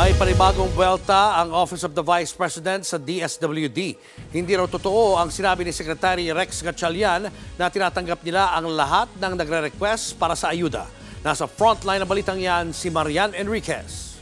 May panibagong buwelta ang Office of the Vice President sa DSWD. Hindi raw totoo ang sinabi ni Secretary Rex Gatchalian na tinatanggap nila ang lahat ng nagre-request para sa ayuda. Nasa frontline ng balitang yan si Marian Enriquez.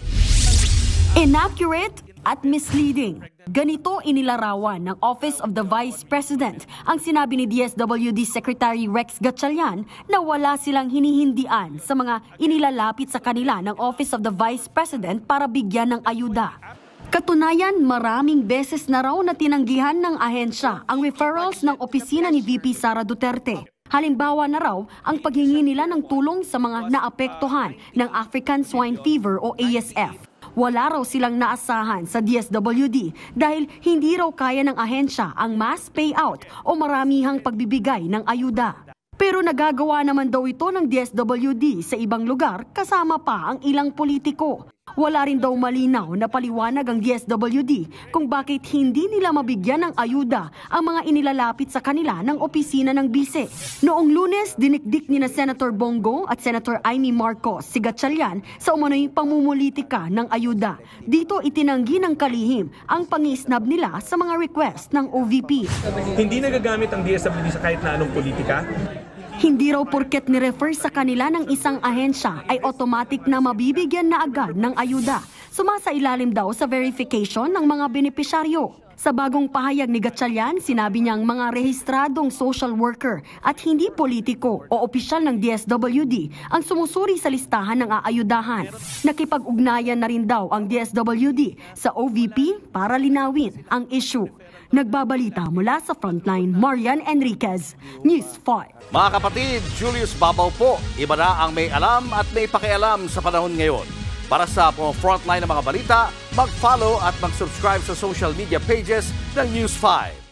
Inaccurate at misleading. Ganito inilarawan ng Office of the Vice President ang sinabi ni DSWD Secretary Rex Gatchalian na wala silang hinihindian sa mga inilalapit sa kanila ng Office of the Vice President para bigyan ng ayuda. Katunayan, maraming beses na raw na tinanggihan ng ahensya ang referrals ng opisina ni VP Sara Duterte. Halimbawa na raw ang paghingi nila ng tulong sa mga naapektuhan ng African Swine Fever o ASF. Wala raw silang naasahan sa DSWD dahil hindi raw kaya ng ahensya ang mass payout o maramihang pagbibigay ng ayuda. Pero nagagawa naman daw ito ng DSWD sa ibang lugar kasama pa ang ilang politiko. Wala rin daw malinaw na paliwanag ang DSWD kung bakit hindi nila mabigyan ng ayuda ang mga inilalapit sa kanila ng opisina ng bise. Noong Lunes, dinikdik ni na Senator Bongo at Senator Amy Marcos si Gatchalian sa umano'y pamumulitika ng ayuda. Dito itinanggi ng kalihim ang pangisnab nila sa mga request ng OVP. Hindi nagagamit ang DSWD sa kahit na anong politika. Hindi raw porket ni-refer sa kanila ng isang ahensya ay automatic na mabibigyan na agad ng ayuda. Sumasailalim daw sa verification ng mga benepisyaryo. Sa bagong pahayag ni Gatchalian, sinabi niyang mga rehistradong social worker at hindi politiko o opisyal ng DSWD ang sumusuri sa listahan ng aayudahan. Nakipag-ugnayan na rin daw ang DSWD sa OVP para linawin ang issue. Nagbabalita mula sa Frontline, Marian Enriquez, News 5. Mga kapatid, Julius Babaw po. Iba na ang may alam at may pakialam sa panahon ngayon. Para sa Frontline ng mga balita, mag-follow at mag-subscribe sa social media pages ng News 5.